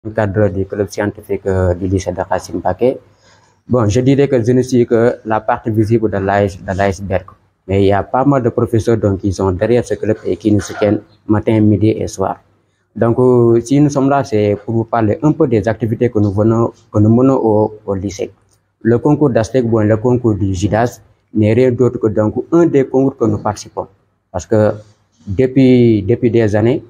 cadre du club scientifique du lycée de Kassim Baké. Bon, je dirais que je ne suis que la partie visible de l'iceberg. Mais il y a pas mal de professeurs donc, qui sont derrière ce club et qui nous soutiennent matin, midi et soir. Donc, si nous sommes là, c'est pour vous parler un peu des activités que nous menons au lycée. Le concours d'Astec, bon, le concours du JIDAS n'est rien d'autre que donc un des concours que nous participons. Parce que depuis des années,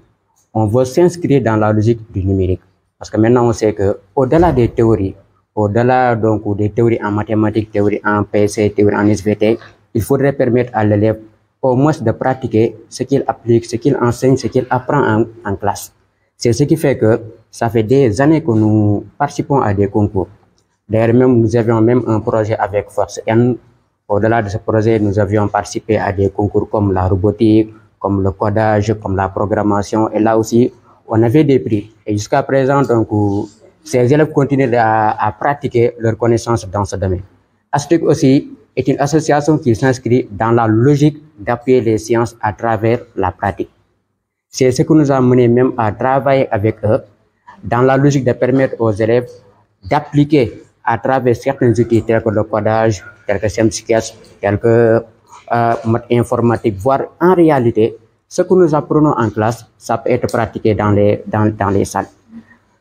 on veut s'inscrire dans la logique du numérique. Parce que maintenant, on sait que au-delà des théories, au-delà donc des théories en mathématiques, théories en PC, théories en SVT, il faudrait permettre à l'élève au moins de pratiquer ce qu'il applique, ce qu'il enseigne, ce qu'il apprend en classe. C'est ce qui fait que ça fait des années que nous participons à des concours. D'ailleurs, nous avions même un projet avec Force N. Au-delà de ce projet, nous avions participé à des concours comme la robotique, comme le codage, comme la programmation. Et là aussi, on avait des prix. Et jusqu'à présent, donc, ces élèves continuent à pratiquer leurs connaissances dans ce domaine. ASTEC aussi est une association qui s'inscrit dans la logique d'appuyer les sciences à travers la pratique. C'est ce qui nous a mené même à travailler avec eux dans la logique de permettre aux élèves d'appliquer à travers certains outils tels que le codage, tels que SimSketch, tels que informatique, voire en réalité, ce que nous apprenons en classe, ça peut être pratiqué dans les salles.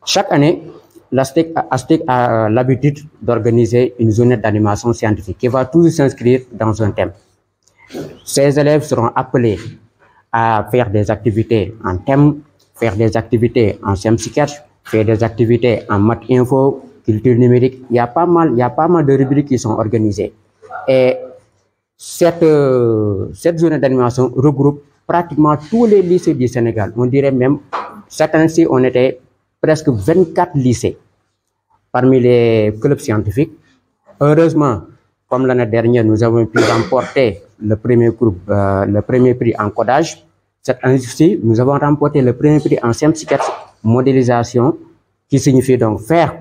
Chaque année, l'ASTEC a l'habitude d'organiser une journée d'animation scientifique qui va toujours s'inscrire dans un thème. Ces élèves seront appelés à faire des activités en thème, faire des activités en SimSketch, faire des activités en maths info, culture numérique. Il y a pas mal de rubriques qui sont organisées. Et cette journée d'animation regroupe pratiquement tous les lycées du Sénégal. On dirait même, cette année-ci, on était presque 24 lycées parmi les clubs scientifiques. Heureusement, comme l'année dernière, nous avons pu remporter le premier prix en codage. Cette année-ci, nous avons remporté le premier prix en SimSketch modélisation, qui signifie donc faire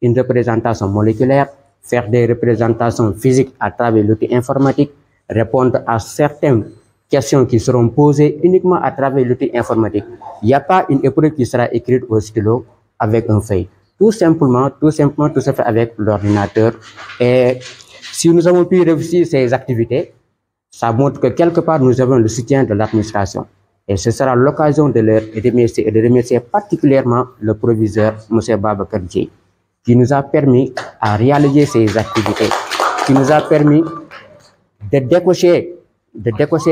une représentation moléculaire, faire des représentations physiques à travers l'outil informatique, répondre à certaines questions qui seront posées uniquement à travers l'outil informatique. Il n'y a pas une épreuve qui sera écrite au stylo avec un feuille. Tout simplement, tout se fait avec l'ordinateur. Et si nous avons pu réussir ces activités, ça montre que quelque part nous avons le soutien de l'administration. Et ce sera l'occasion de leur remercier et de remercier particulièrement le proviseur, M. Babacar Dieye, qui nous a permis à réaliser ces activités, qui nous a permis de décocher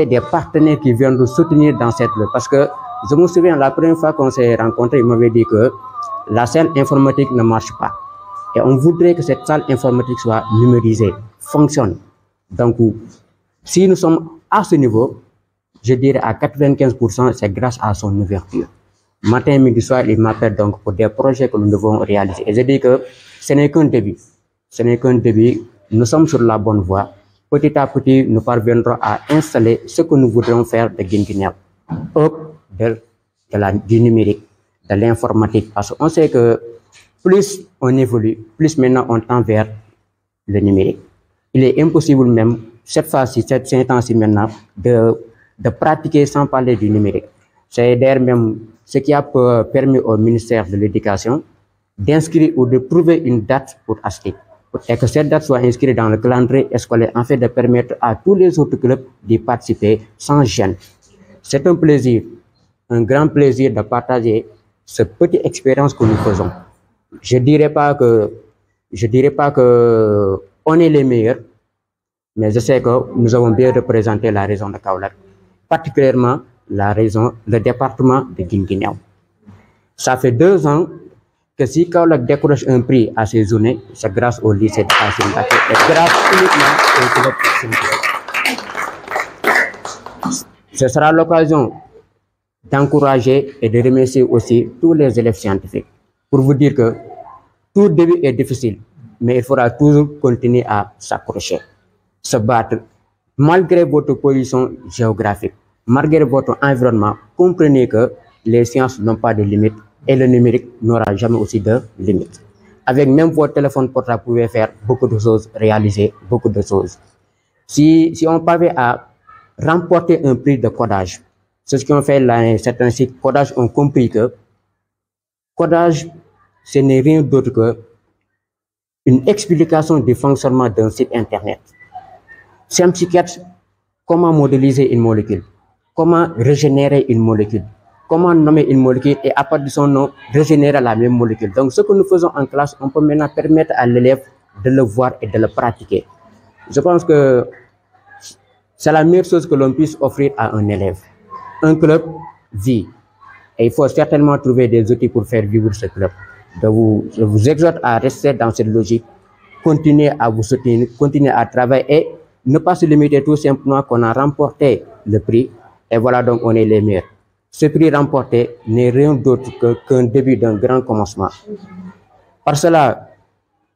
des partenaires qui viennent nous soutenir dans cette lutte. Parce que je me souviens, la première fois qu'on s'est rencontrés, il m'avait dit que la salle informatique ne marche pas. Et on voudrait que cette salle informatique soit numérisée, fonctionne. Donc, si nous sommes à ce niveau, je dirais à 95%, c'est grâce à son ouverture. Matin, midi, soir, il m'appelle donc pour des projets que nous devons réaliser. Et je dis que ce n'est qu'un début. Ce n'est qu'un début. Nous sommes sur la bonne voie. Petit à petit, nous parviendrons à installer ce que nous voudrons faire de Guinguinéo, du numérique, de l'informatique. Parce qu'on sait que plus on évolue, plus maintenant on tend vers le numérique. Il est impossible même, cette fois-ci, ces temps-ci maintenant, de pratiquer sans parler du numérique. C'est d'ailleurs même ce qui a permis au ministère de l'Éducation d'inscrire ou de trouver une date pour ASTEC. Et que cette date soit inscrite dans le calendrier scolaire, en fait de permettre à tous les autres clubs d'y participer sans gêne. C'est un plaisir, un grand plaisir de partager cette petite expérience que nous faisons. Je dirais pas que on est les meilleurs, mais je sais que nous avons bien représenté la région de Kaolack, particulièrement le département de Guinguinéo. Ça fait 2 ans que si Kaolack décroche un prix à ces journées, c'est grâce au lycée de Kassim Baké et grâce uniquement au club scientifique. Ce sera l'occasion d'encourager et de remercier aussi tous les élèves scientifiques pour vous dire que tout début est difficile, mais il faudra toujours continuer à s'accrocher, se battre. Malgré votre position géographique, malgré votre environnement, comprenez que les sciences n'ont pas de limite et le numérique n'aura jamais aussi de limite. Avec même votre téléphone portable, vous pouvez faire beaucoup de choses, réaliser beaucoup de choses. Si on parvient à remporter un prix de codage, c'est ce qu'on fait là, certains sites codage ont compris que codage ce n'est rien d'autre que une explication du fonctionnement d'un site internet. SimSketch, comment modéliser une molécule, comment régénérer une molécule, comment nommer une molécule et à partir de son nom, régénérer la même molécule. Donc ce que nous faisons en classe, on peut maintenant permettre à l'élève de le voir et de le pratiquer. Je pense que c'est la meilleure chose que l'on puisse offrir à un élève. Un club vit et il faut certainement trouver des outils pour faire vivre ce club. Donc je vous exhorte à rester dans cette logique, continuer à vous soutenir, continuer à travailler et ne pas se limiter tout simplement qu'on a remporté le prix et voilà donc on est les meilleurs. Ce prix remporté n'est rien d'autre qu'un début d'un grand commencement. Par cela,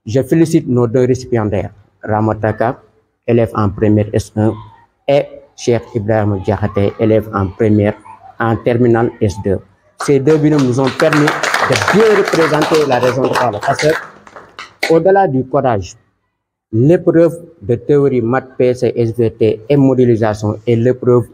je félicite nos deux récipiendaires, Ramataka, élève en première S1, et Cheikh Ibrahim Diakhaté, élève en première en terminale S2. Ces deux binômes nous ont permis de bien représenter la région de Kaolack. Parce que, au-delà du codage, l'épreuve de théorie maths, PC, SVT et modélisation est l'épreuve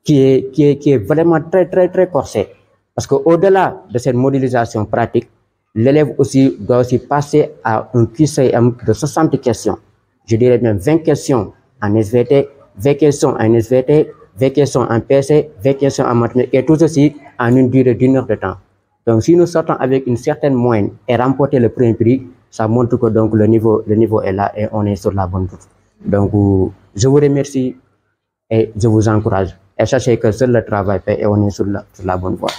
qui est vraiment très corsée. Parce qu'au-delà de cette modélisation pratique, l'élève doit aussi passer à un QCM de 60 questions. Je dirais bien 20 questions en SVT, 20 questions en SVT, 20 questions en PC, 20 questions en mathématiques, et tout ceci en une durée d'1 heure de temps. Donc si nous sortons avec une certaine moyenne et remporter le premier prix, ça montre que donc le niveau est là et on est sur la bonne route. Donc je vous remercie et je vous encourage. Et sachez que seul le travail paie et on est sur la bonne voie.